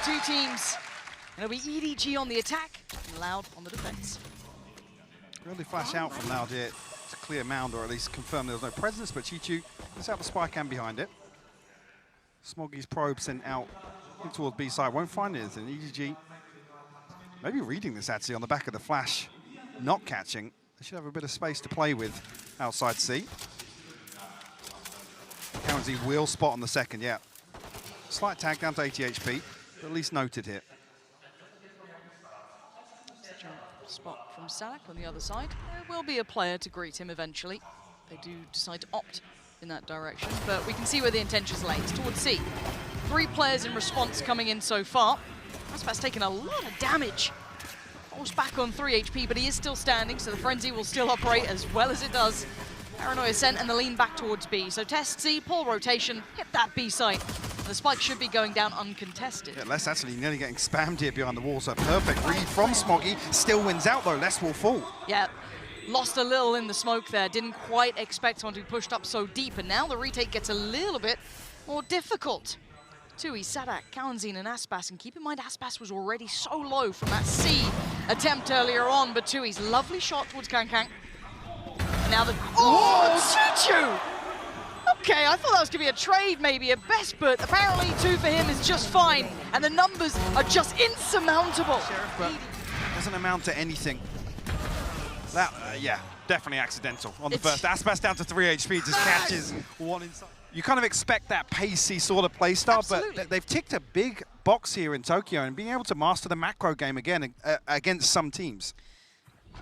two teams. And it'll be EDG on the attack and Loud on the defense. Really flash out from Loud here to clear Mound, or at least confirm there was no presence, but Chichu gets out the spike and behind it. Smoggy's probe sent out towards B side, won't find anything. EDG maybe reading this actually on the back of the flash, not catching. They should have a bit of space to play with outside C. Cowan's will spot on the second, yeah. Slight tag down to 80 HP, but at least noted here. Such a spot from Salak on the other side. There will be a player to greet him eventually. They do decide to opt in that direction, but we can see where the intentions lay. It's towards C. 3 players in response coming in so far. Aspas taking a lot of damage. Almost back on 3 HP, but he is still standing, so the Frenzy will still operate as well as it does. Paranoia sent and the lean back towards B. So test C, pull rotation, hit that B site. And the spike should be going down uncontested. Yeah, Les actually nearly getting spammed here behind the wall, so perfect read from Smoggy. Still wins out though, Les will fall. Yeah, lost a little in the smoke there. Didn't quite expect someone to be pushed up so deep, and now the retake gets a little bit more difficult. Tui, Sadak, Kalanzine and Aspas, and keep in mind Aspas was already so low from that C attempt earlier on, but Tui's lovely shot towards Kankang. Now the... Oh, Chichu! Okay, I thought that was going to be a trade maybe at best, but apparently 2 for him is just fine, and the numbers are just insurmountable. Sheriff, but doesn't amount to anything. That, yeah, definitely accidental on the first. Aspas down to 3 HP, just catches one inside. You kind of expect that pacey sort of play style, but they've ticked a big box here in Tokyo, and being able to master the macro game again against some teams.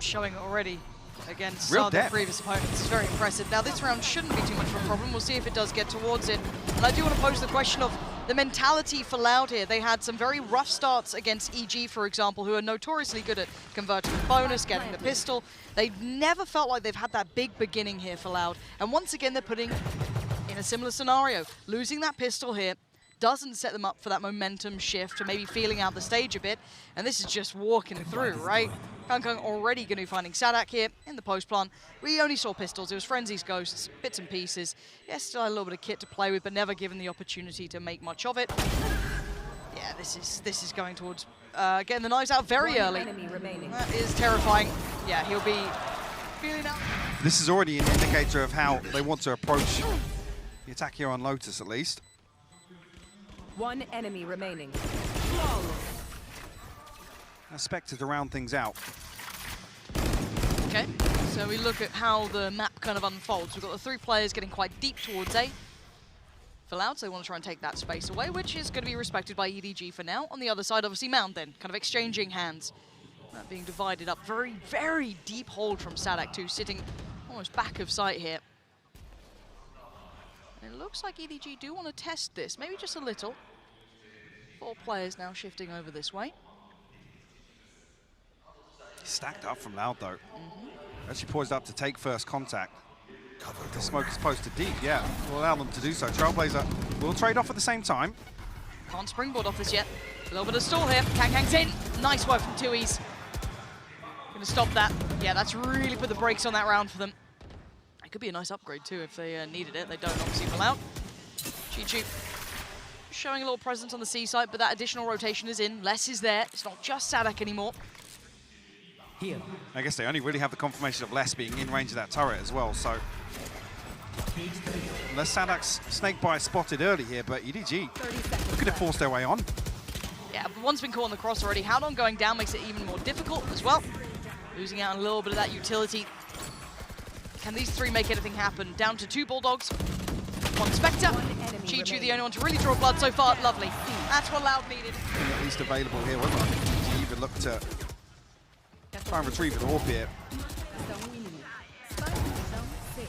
Showing already against Real other depth. previous opponents is very impressive. Now this round shouldn't be too much of a problem. We'll see if it does get towards it. And I do want to pose the question of the mentality for Loud here. They had some very rough starts against EG, for example, who are notoriously good at converting the bonus, getting the pistol. They've never felt like they've had that big beginning here for Loud. And once again, they're putting in a similar scenario. Losing that pistol here doesn't set them up for that momentum shift or maybe feeling out the stage a bit. And this is just walking through, right? Kankang already going to be finding Sadak here in the post plan. We only saw pistols. It was Frenzy's ghosts, bits and pieces. Yes, still had a little bit of kit to play with, but never given the opportunity to make much of it. Yeah, this is going towards getting the knives out very early. That is terrifying. Yeah, he'll be feeling out. This is already an indicator of how they want to approach the attack here on Lotus, at least. 1 enemy remaining. Expected to round things out. Okay, so we look at how the map kind of unfolds. We've got the 3 players getting quite deep towards A. For Loud, so they want to try and take that space away, which is going to be respected by EDG for now. On the other side, obviously, Mound then, kind of exchanging hands. That being divided up. Very, very deep hold from Sadak too, sitting almost back of sight here. And it looks like EDG do want to test this, maybe just a little. 4 players now shifting over this way. Stacked up from Loud though. Actually poised up to take first contact. The smoke is posted deep, yeah. Will allow them to do so. Trailblazer will trade off at the same time. Can't springboard off this yet. A little bit of stall here. Kankang's in. Nice work from Tui's. Gonna stop that. Yeah, that's really put the brakes on that round for them. It could be a nice upgrade too if they needed it. They don't obviously pull out. Chichu showing a little presence on the C side, but that additional rotation is in. Les is there. It's not just Sadak anymore. I guess they only really have the confirmation of Les being in range of that turret as well, so... Unless Sadak's snake bite spotted early here, but EDG could have forced their way on. Yeah, but one's been caught on the cross already. Howdon going down makes it even more difficult as well. Losing out on a little bit of that utility. Can these 3 make anything happen? Down to 2 Bulldogs, 1 Spectre. Chichu, the only one to really draw blood so far. Lovely. That's what Loud needed. At least available here, wasn't it? EDG even looked to try and retrieve an orb here.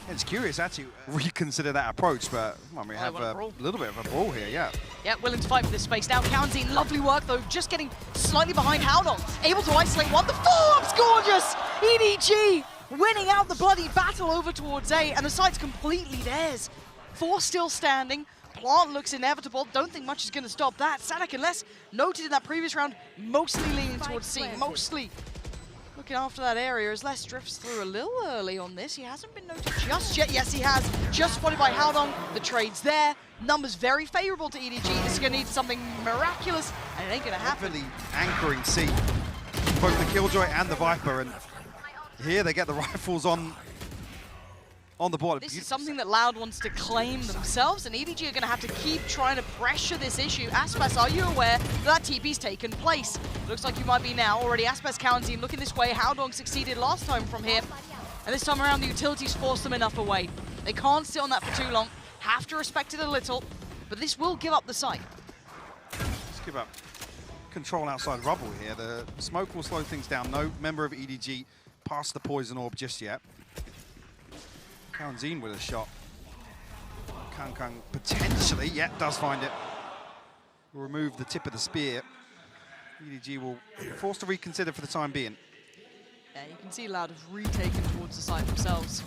It's curious, actually, reconsider that approach, but well, we have a little bit of a brawl here, yeah. Yeah, willing to fight for this space now. Kalanzine, lovely work though, just getting slightly behind Howdon. Able to isolate one. The follow-up's gorgeous! EDG winning out the bloody battle over towards A, and the site's completely theirs. 4 still standing. Plant looks inevitable. Don't think much is going to stop that. Sadak and Les, noted in that previous round, mostly leaning towards C. Mostly looking looking after that area as Les drifts through a little early on this. He hasn't been noted just yet. Yes, he has. Just spotted by Haldong. The trade's there. Numbers very favorable to EDG. This is going to need something miraculous, and it ain't going to happen. Heavily anchoring C, both the Killjoy and the Viper, and here they get the rifles on the board. This is something that Loud wants to claim themselves, and EDG are going to have to keep trying to pressure this issue. Aspas, are you aware that TP's taken place? Looks like you might be now already. Aspas, Kalenzin looking this way. Haldong succeeded last time from here, and this time around the utilities force them enough away. They can't sit on that for too long. Have to respect it a little, but this will give up the site. Let's give up control outside rubble here. The smoke will slow things down. No member of EDG past the poison orb just yet. Kalenzin with a shot. Kang potentially, yeah, does find it. Will remove the tip of the spear. EDG will be forced to reconsider for the time being. Yeah, you can see Loud have retaken towards the site themselves.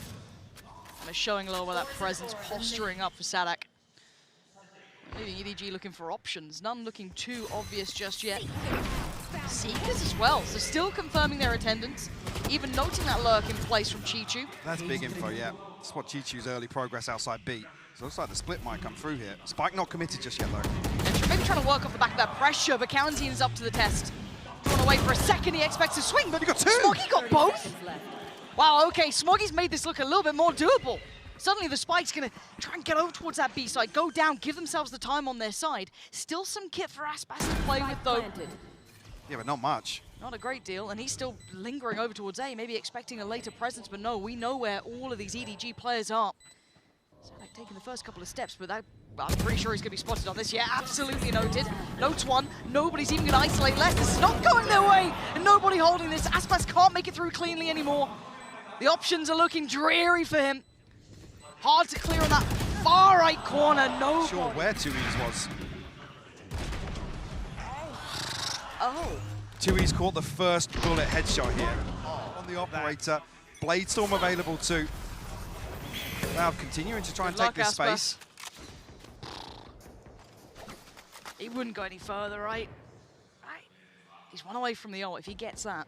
And they're showing a little bit of that presence, posturing up for Sadak. Leaving EDG looking for options, none looking too obvious just yet. Seekers as well, so still confirming their attendance, even noting that lurk in place from Chichu. That's big info, yeah. That's what Chichu's early progress outside B. So it looks like the split might come through here. Spike not committed just yet, though. And maybe trying to work off the back of that pressure, but Kalenzin is up to the test. Drawn away for a second, he expects a swing, but You got two! Smoggy got both? Wow, okay, Smoggy's made this look a little bit more doable. Suddenly the Spike's gonna try and get over towards that B side, go down, give themselves the time on their side. Still some kit for Aspas to play with, though. Yeah, but not much. Not a great deal, and he's still lingering over towards A, maybe expecting a later presence, but no, we know where all of these EDG players are. So like taking the first couple of steps, but that, I'm pretty sure he's going to be spotted on this. Yeah, absolutely noted. Notes one, nobody's even going to isolate Les. This is not going their way, and nobody holding this. Aspas can't make it through cleanly anymore. The options are looking dreary for him. Hard to clear on that far right corner. No. Not sure where 2Es was. Oh. 2Es caught the first bullet headshot here on the operator. Bladestorm available too. Loud continuing to try and take this space. He wouldn't go any further, right? He's one away from the ult. If he gets that,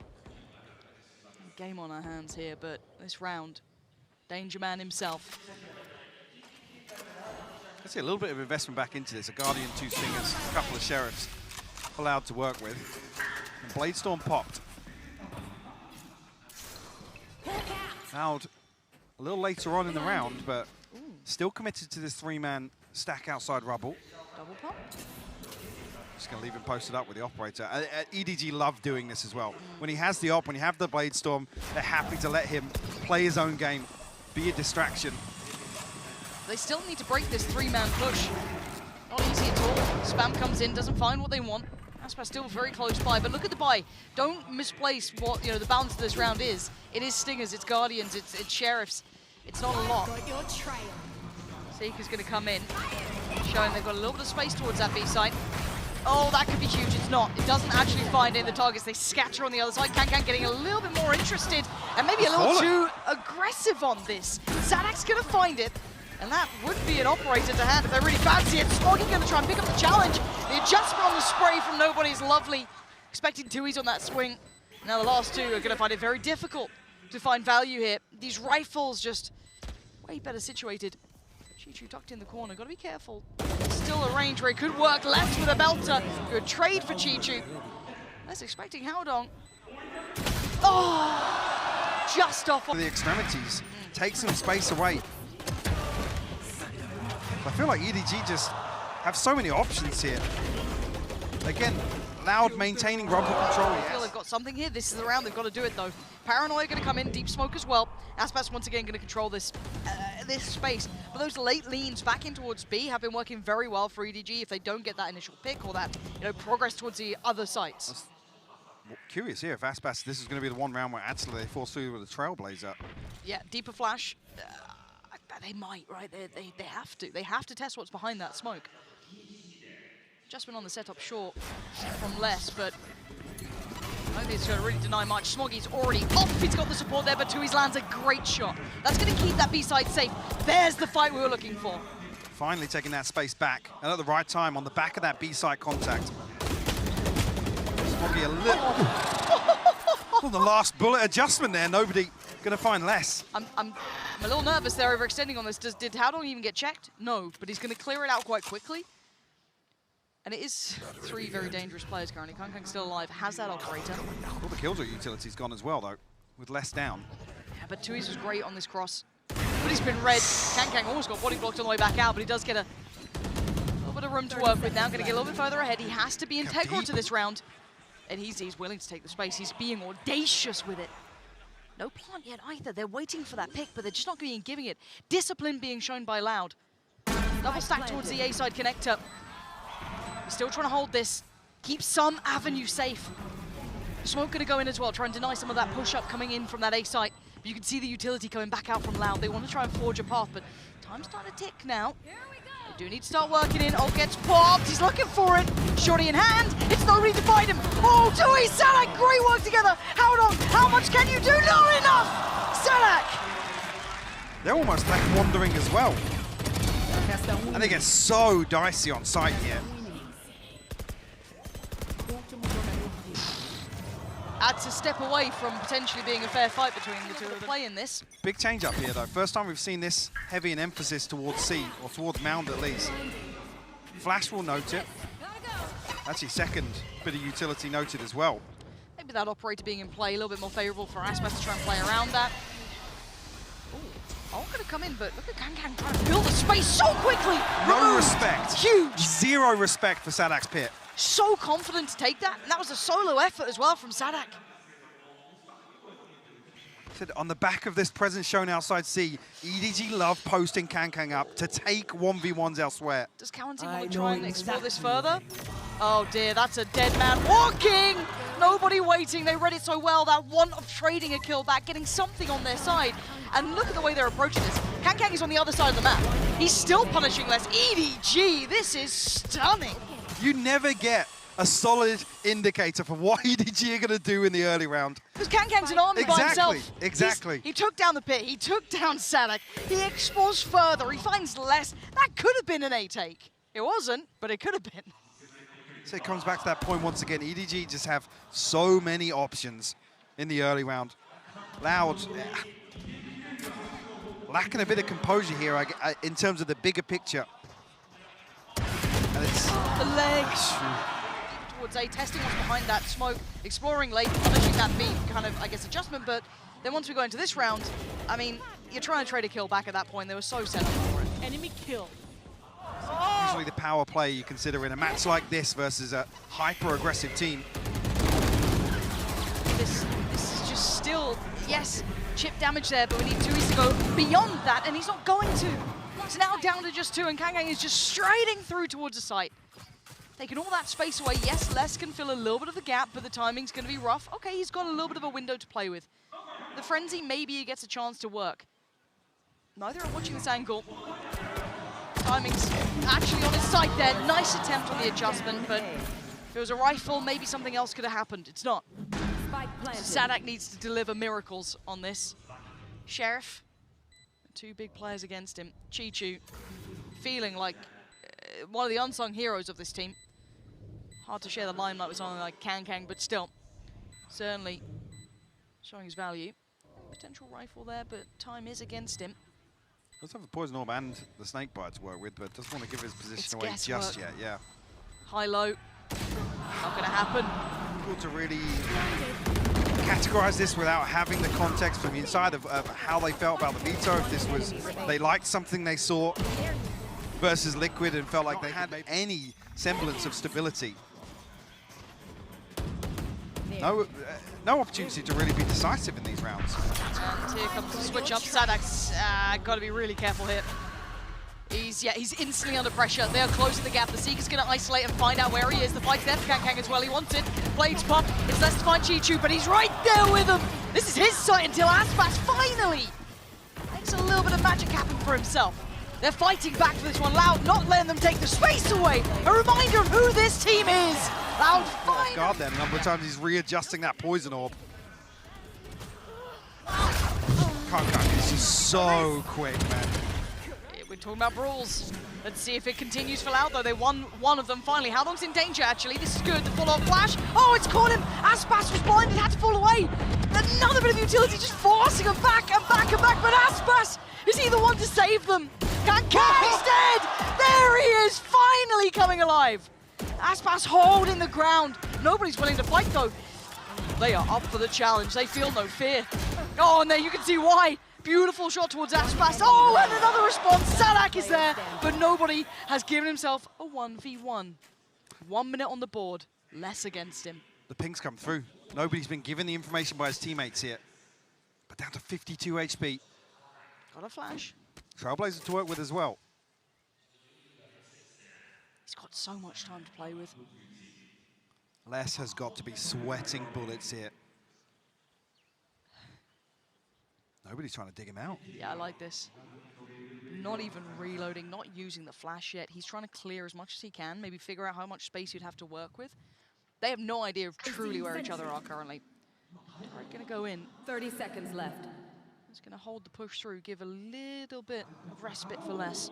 game on our hands here, but this round, Danger Man himself. I see a little bit of investment back into this. A Guardian, 2 Stingers, a couple of Sheriffs allowed to work with. And Bladestorm popped. Loud a little later on in the round, but still committed to this 3-man stack outside rubble. Double pop. Just going to leave him posted up with the operator. EDG love doing this as well. When he has the op, when you have the Bladestorm, they're happy to let him play his own game, be a distraction. They still need to break this 3-man push. Not easy at all. Spam comes in, doesn't find what they want. Aspas still very close by, but look at the buy. Don't misplace what the balance of this round is. It is Stingers, it's Guardians, it's Sheriffs. It's not a lot. Seeker's going to come in, showing they've got a little bit of space towards that B site. Oh, that could be huge. It's not. It doesn't actually find in the targets. They scatter on the other side. Kankan getting a little bit more interested and maybe a little too aggressive on this. Sadak's going to find it, and that would be an operator to hand if they really fancy it. Smoggy going to try and pick up the challenge. The adjustment on the spray from nobody is lovely. Expecting 2Es on that swing. Now the last two are going to find it very difficult to find value here. These rifles just way better situated. Chichu tucked in the corner, gotta be careful. Still a range where it could work. Left with a belter. Good trade for Chichu. Less expecting Haldong. Oh, just off The extremities take some space away. I feel like EDG just have so many options here. Again, Loud maintaining rubble control. I feel they've got something here. This is the round. They've got to do it though. Paranoia going to come in, deep smoke as well. Aspas once again going to control this this space. But those late leans back in towards B have been working very well for EDG if they don't get that initial pick or that progress towards the other sites. Curious here if Aspas, this is going to be the one round where actually they force through with a Trailblazer. Yeah, deeper flash. They might, right? They have to. They have to test what's behind that smoke. Adjustment on the setup short from Les, but I don't think it's going to really deny much. Smoggy's already off. He's got the support there, but 2Es lands a great shot. That's going to keep that B-side safe. There's the fight we were looking for. Finally taking that space back, and at the right time on the back of that B-side contact. Smoggy a little... On the last bullet adjustment there, nobody going to find less. I'm a little nervous they're overextending on this. Did Howdong even get checked? No, but he's going to clear it out quite quickly. And it is 3 very dangerous players currently. KangKang's still alive, has that operator. All the Killjoy utility's gone as well, though, with less down. Yeah, but Tui's was great on this cross. But he's been red. KangKang almost got body blocked on the way back out, but he does get a little bit of room to work with now. Going to get a little bit further ahead. He has to be integral to this round. And he's willing to take the space. He's being audacious with it. No plant yet either. They're waiting for that pick, but they're just not being giving it. Discipline being shown by Loud. Double stack towards the A side connector. He's still trying to hold this. Keep some avenue safe. Smoke going to go in as well, try and deny some of that push-up coming in from that A site. But you can see the utility coming back out from Loud. They want to try and forge a path, but time's starting to tick now. They do need to start working in. Oh, gets popped. He's looking for it. Shorty in hand. It's nobody to find him. Oh, Tui, Sadak, great work together. How much can you do? Not enough. Sadak. They're almost like wandering as well. And they get so dicey on site here. That's a step away from potentially being a fair fight between the two of them. Playing this. Big change up here, though. First time we've seen this heavy an emphasis towards C, or towards Mound at least. Flash will note it. Actually, second bit of utility noted as well. Maybe that operator being in play a little bit more favorable for Aspas to try and play around that. All going to come in, but look at KangKang trying to fill the space so quickly. No respect. Huge. Zero respect for Sadak's pit. So confident to take that, and that was a solo effort as well from Sadak. On the back of this presence shown outside C, EDG love posting KangKang up to take 1v1s elsewhere. Does Cowan team want to try and explore this further? Oh dear, that's a dead man walking! Nobody waiting, they read it so well, that want of trading a kill back, getting something on their side. And look at the way they're approaching this. KangKang is on the other side of the map. He's still punishing less. EDG, this is stunning. You never get a solid indicator for what EDG are going to do in the early round. Because KangKang's an army by himself. Exactly. He took down the pit, he took down Sadak, he explores further, he finds less. That could have been an A take. It wasn't, but it could have been. So it comes back to that point once again. EDG just have so many options in the early round. Loud, lacking a bit of composure here in terms of the bigger picture. And it's the legs. Towards A, testing what's behind that smoke, exploring late, punishing that beat kind of, I guess, adjustment, but then once we go into this round, I mean, you're trying to trade a kill back at that point. They were so set up for it. Enemy kill. Usually the power play you consider in a match like this versus a hyper-aggressive team. This is just still, yes, chip damage there, but we need Tui to go beyond that, and he's not going to. It's now down to just 2, and KangKang is just striding through towards the site. Taking all that space away. Yes, Les can fill a little bit of the gap, but the timing's going to be rough. Okay, he's got a little bit of a window to play with. The Frenzy, maybe he gets a chance to work. Neither are watching this angle. Timing's actually on his side there. Nice attempt on the adjustment, but if it was a rifle, maybe something else could have happened. It's not. Sadak needs to deliver miracles on this. Sheriff, 2 big players against him. Chichu, feeling like one of the unsung heroes of this team. Hard to share the limelight with someone like KangKang, but still, certainly showing his value. Potential rifle there, but time is against him. Does have the Poison Orb and the Snakebite to work with, but doesn't want to give his position away just yet, yeah. High-low, not going to happen. Difficult to really categorize this without having the context from the inside of how they felt about the veto. If this was, they liked something they saw versus Liquid and felt like they had any semblance of stability. No opportunity to really be decisive in these rounds. And here comes the switch up. Sadak's got to be really careful here. He's instantly under pressure. They are closing the gap. The Seeker's going to isolate and find out where he is. The fight's there for KangKang as well. He wants it. Blades pop. It's less to find Chichu, but he's right there with him. This is his site until Aspas finally makes a little bit of magic happen for himself. They're fighting back for this one. Loud not letting them take the space away. A reminder of who this team is. Loud finally. God, then a number of times he's readjusting that Poison Orb. KangKang is just so quick, man. We're Talking about brawls. Let's see if it continues for Loud, though. They won one of them finally. Haldong's in danger, actually. This is good. The full-on flash. Oh, it's caught him. Aspas was blinded, had to fall away. Another bit of utility, just forcing him back and back and back. But Aspas, is he the one to save them? He's dead. There he is, finally coming alive. Aspas holding the ground. Nobody's willing to fight, though. They are up for the challenge. They feel no fear. Oh, and there you can see why. Beautiful shot towards Aspas. Oh, and another response. Sadak is there, but nobody has given himself a 1v1. 1 minute on the board, less against him. The ping's come through. Nobody's been given the information by his teammates here. But down to 52 HP. Got a flash. Trailblazer to work with as well. He's got so much time to play with. Les has got to be sweating bullets here. Nobody's trying to dig him out. Yeah, I like this. Not even reloading, not using the flash yet. He's trying to clear as much as he can, maybe figure out how much space you'd have to work with. They have no idea of truly where each other are currently. All right, gonna go in. 30 seconds left. He's gonna hold the push through, give a little bit of respite for Les.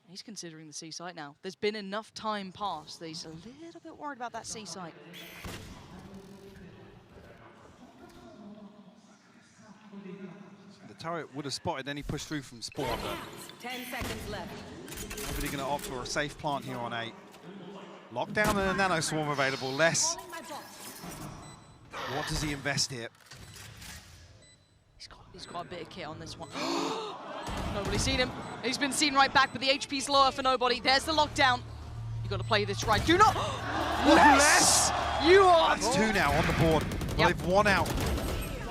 He's considering the C site now. There's been enough time passed that he's a little bit worried about that C site. The turret would have spotted any push through from spawn. 10 seconds left. Nobody going to opt for a safe plant here on 8. Lockdown and a nano swarm available. Les. What does he invest here? He's got a bit of kit on this one. Nobody's seen him. He's been seen right back, but the HP's lower for nobody. There's the lockdown. You got to play this right. Do not. Les! You are. That's 2 now on the board. Well, they've won out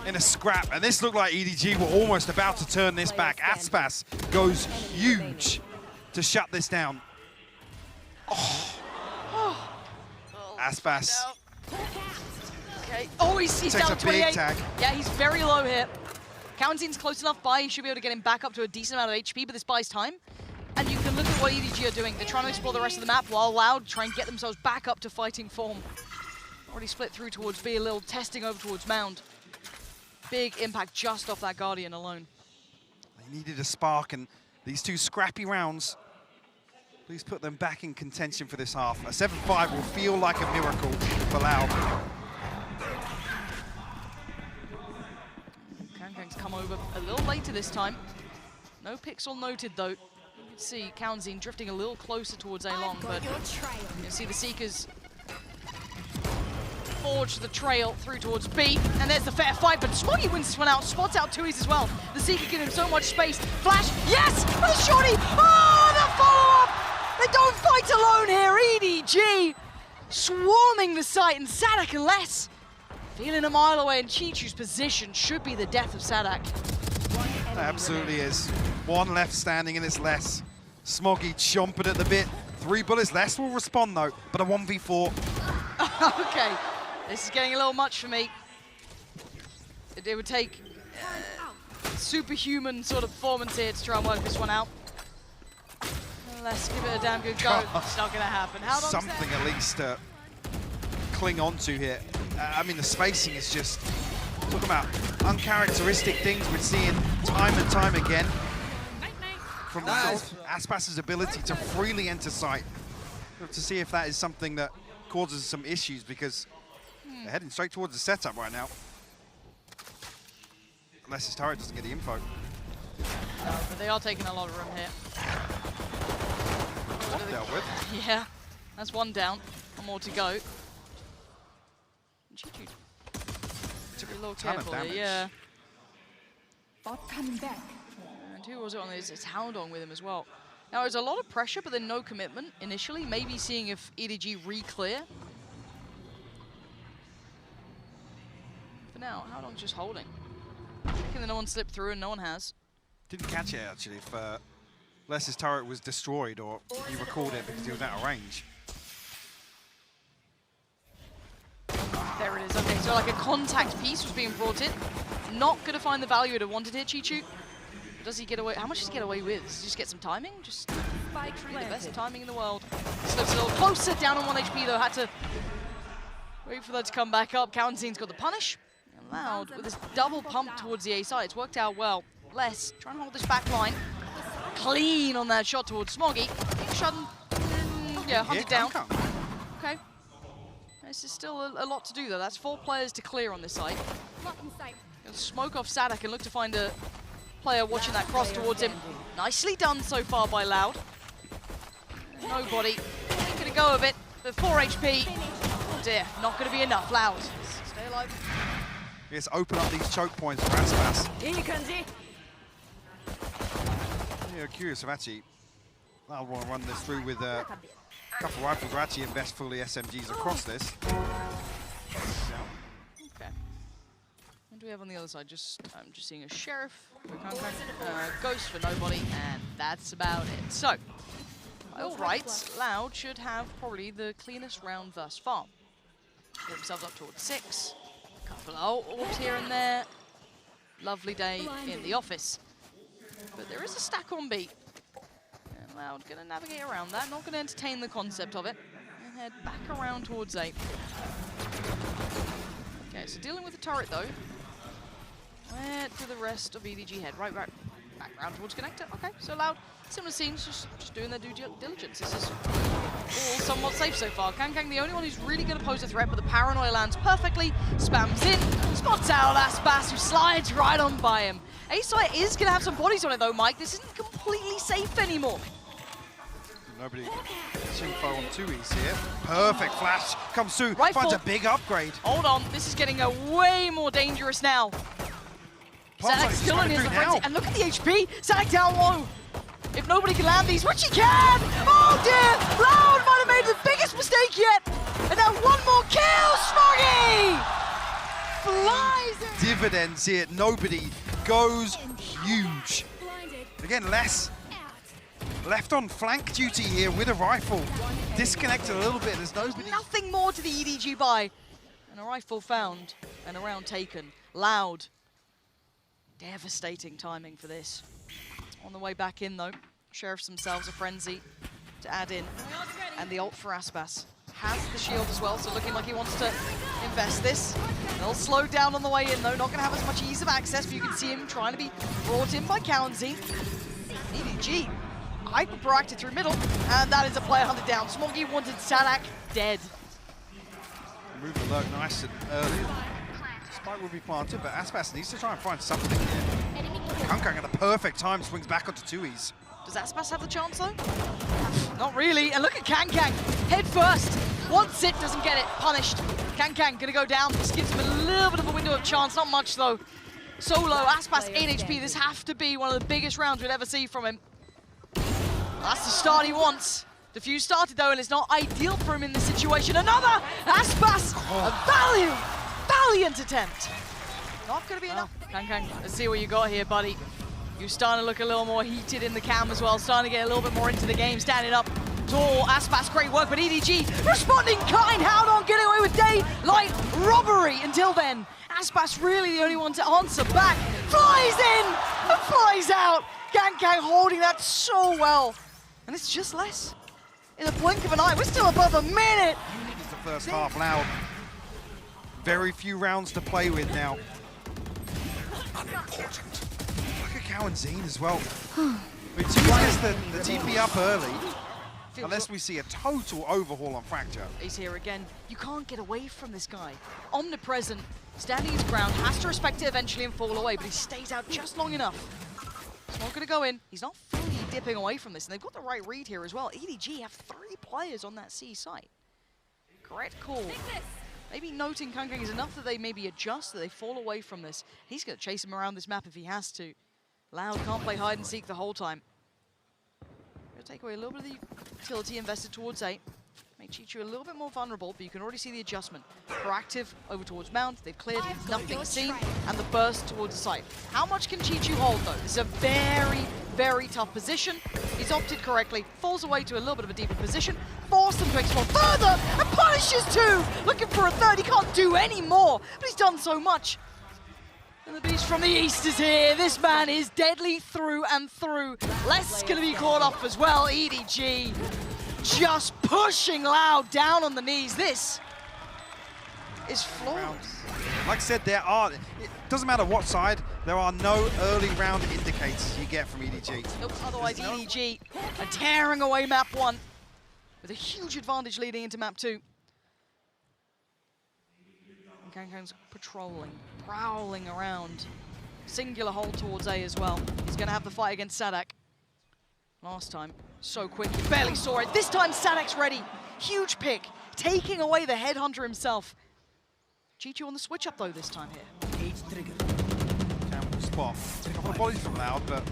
in a scrap, and this looked like EDG were almost about to turn this back. Aspas goes huge to shut this down. Oh. Aspas. Okay. Oh, he's Takes down a 28. big tag. Yeah, he's very low here. Counting's close enough by. He should be able to get him back up to a decent amount of HP, but this buys time. And you can look at what EDG are doing. They're trying to explore the rest of the map while Loud try and get themselves back up to fighting form. Already split through towards B, a little testing over towards Mound. Big impact just off that Guardian alone. They needed a spark, and these 2 scrappy rounds, please put them back in contention for this half. A 7-5 will feel like a miracle for Loud. Kangkang's come over a little later this time. No pixel noted, though. You can see Kaunzin drifting a little closer towards A-Long, but you can see the Seekers forge the trail through towards B, and there's the fair fight, but Smoggy wins this one out, spots out Tui's as well. The Seeker give him so much space. Flash, yes! The shorty! Oh, the follow-up! They don't fight alone here, EDG swarming the site, and Sadak and Les feeling a mile away, and Chichu's position should be the death of Sadak. It absolutely is. 1 left standing, and it's Les. Smoggy chomping at the bit. 3 bullets. Les will respond, though, but a 1v4. Okay, this is getting a little much for me. It would take superhuman sort of performance here to try and work this one out. Let's give it a damn good go. It's not going to happen. How long Something at least to cling on to here. I mean, the spacing is just, talking about uncharacteristic things we're seeing time and time again from Loud. Aspas's ability to freely enter sight. We have to see if that is something that causes some issues, because they're heading straight towards the setup right now. Unless his turret doesn't get the info. No, but they are taking a lot of room here. Dealt with. Yeah, that's 1 down. 1 more to go. Chichu took a little careful there, yeah. Bot coming back. And who was it on this? It's Haldong with him as well. Now, there's a lot of pressure, but then no commitment initially. Maybe seeing if EDG re-clear. For now, Haldong's just holding. Thinking that no one slipped through, and no one has. Didn't catch it, actually, if Les's turret was destroyed or he recalled it because he was out of range. There it is. Okay, so like a contact piece was being brought in. Not going to find the value it had wanted here, Chichu. Does he get away? How much does he get away with? Does he just get some timing? Just the best timing in the world. Slips a little closer, down on 1 HP though. Had to wait for that to come back up. Counting's got the punish. And Loud with this double pump towards the A side. It's worked out well. Les trying to hold this back line. clean on that shot towards Smoggy. Yeah, hunted down. Okay. This is still a lot to do though. That's 4 players to clear on this side. Gonna smoke off Sadak and look to find a player watching that cross towards him. Nicely done so far by Loud. Nobody making a go of it. But 4 HP. Oh dear, not going to be enough. Loud. Stay alive. Let's open up these choke points for Aspas. Yeah, curious if actually Loud want to run this through with a couple rifles or actually invest fully SMGs across this. Okay. What do we have on the other side? I'm just seeing a Sheriff, Ghost for nobody, and that's about it. So, by all rights, Loud should have probably the cleanest round thus far. Get themselves up towards 6. A couple of orbs here and there. Lovely day in the office. But there is a stack on B. And Loud going to navigate around that, not going to entertain the concept of it. And head back around towards A. Okay, so dealing with the turret though. Where do the rest of EDG head? Right, back round towards connector. Okay, so Loud, similar scenes, just doing their due diligence. This is all somewhat safe so far. Kankang, the only one who's really going to pose a threat, but the paranoia lands perfectly, spams in, spots out Aspas, who slides right on by him. A-side is going to have some bodies on it though, Mike. This isn't completely safe anymore. Nobody info on 2Es here. Perfect flash comes through, Rifle. finds a big upgrade. Hold on, this is getting way more dangerous now. Sadak still in his frenzy, and look at the HP. Sadak down low. If nobody can land these, which he can! Oh dear! Loud might have made the biggest mistake yet! And now one more kill! Smoggy! Flies in. Dividends here. Nobody goes huge. Again, less left on flank duty here with a rifle. Disconnected a little bit. There's nobody. Nothing more to the EDG buy. And a rifle found and a round taken. Loud. Devastating timing for this. On the way back in though, Sheriffs themselves a frenzy to add in. And the ult for Aspas has the shield as well, so looking like he wants to invest this. They'll slow down on the way in though, not gonna have as much ease of access, but you can see him trying to be brought in by Cowanzy. EDG, hyper proactive through middle, and that is a player hunted down. Smoggy wanted Sadak dead. Move the lurk nice and early. Spike will be planted, but Aspas needs to try and find something here. Kankang at the perfect time swings back onto 2Es. Does Aspas have the chance though? Not really, and look at Kankang, head first. Wants it, doesn't get it, punished. Kankang gonna go down, this gives him a little bit of a window of chance, not much though. Solo, Aspas 8 HP, this have to be one of the biggest rounds we'd ever see from him. That's the start he wants. Defuse started though, and it's not ideal for him in this situation. Another Aspas, a valiant attempt. Not gonna be enough. Kankang, let's see what you got here, buddy. You're starting to look a little more heated in the cam as well, starting to get a little bit more into the game, standing up tall. Aspas, great work, but EDG responding kind. How on getting away with daylight robbery until then. Aspas really the only one to answer back. Flies in and flies out. Kankang holding that so well. And it's just less. In the blink of an eye, we're still above a minute. It's the first half. Loud. Very few rounds to play with now. Unimportant. Look at Cowanzy as well. But 2Es gets the TP up early. Unless we see a total overhaul on Fracture. He's here again. You can't get away from this guy. Omnipresent, standing his ground, has to respect it eventually and fall away, but he stays out just long enough. He's not going to go in. He's not fully dipping away from this, and they've got the right read here as well. EDG have 3 players on that C site. Great call. Maybe noting Kankang is enough that they maybe adjust, that they fall away from this. He's going to chase him around this map if he has to. Loud can't play hide and seek the whole time. Going to take away a little bit of the utility invested towards A. Make Chichu a little bit more vulnerable, but you can already see the adjustment. Proactive over towards Mount, they've cleared, nothing seen, and the burst towards the site. How much can Chichu hold though? This is a very, very tough position. He's opted correctly, falls away to a little bit of a deeper position, force them to explore further, and punishes 2! Looking for a 3rd, he can't do any more, but he's done so much. And the beast from the east is here. This man is deadly through and through. Less gonna be caught off as well, EDG. Just pushing Loud down on the knees. This is flawless. Like I said, there are doesn't matter what side, there are no early round indicators you get from EDG. Nope, otherwise EDG are tearing away map 1 with a huge advantage leading into map 2. Gangkang's patrolling, prowling around. Singular hold towards A as well. He's going to have the fight against Sadak. Last time, so quick, he barely saw it. This time, Sadak's ready. Huge pick, taking away the headhunter himself. G2 on the switch up though this time here. Campbell spot. A couple of volleys from Loud, but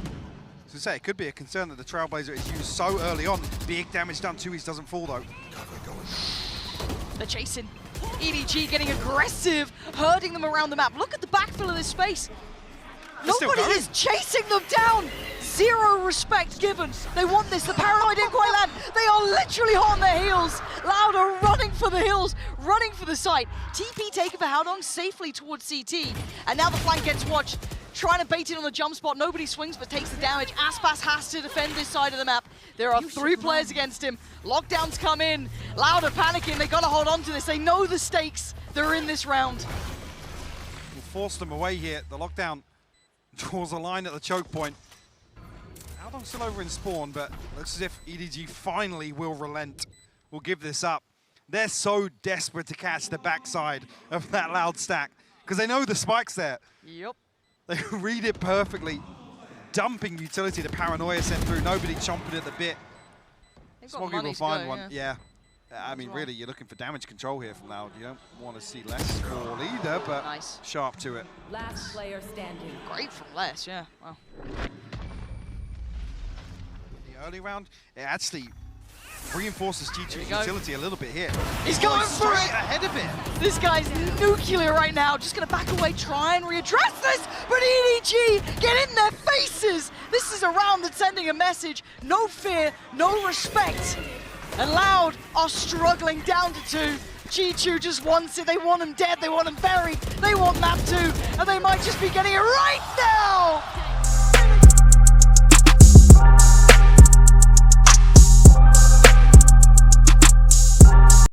as I say, it could be a concern that the Trailblazer is used so early on. Big damage done to his doesn't fall though. They're chasing. EDG getting aggressive, herding them around the map. Look at the backfill of this space. Nobody is chasing them down. Zero respect given. They want this. The paranoid didn't quite land. They are literally on their heels. Loud are running for the hills, running for the site. TP taken for how long? Safely towards CT. And now the flank gets watched. Trying to bait it on the jump spot. Nobody swings but takes the damage. Aspas has to defend this side of the map. There are 3 players against him. Lockdowns come in. Loud are panicking. They gotta hold on to this. They know the stakes. They're in this round. We'll force them away here. The lockdown draws a line at the choke point. Aldon's still over in spawn, but looks as if EDG finally will relent. Will give this up. They're so desperate to catch the backside of that Loud stack because they know the spike's there. Yep. They read it perfectly. Dumping utility, the paranoia sent through. Nobody chomping at the bit. Smoggy will find one. Yeah. I mean, really, you're looking for damage control here from Loud. You don't want to see less score either, but nice. Sharp to it. Last player standing. Great from Les, yeah. Wow. The early round, it actually reinforces G2's utility a little bit here. He's going for it! Ahead of it. This guy's nuclear right now. Just going to back away, try and readdress this, but EDG get in their faces. This is a round that's sending a message. No fear, no respect. And Loud are struggling down to 2. G2 just wants it. They want him dead. They want him buried. They want map 2. And they might just be getting it right now.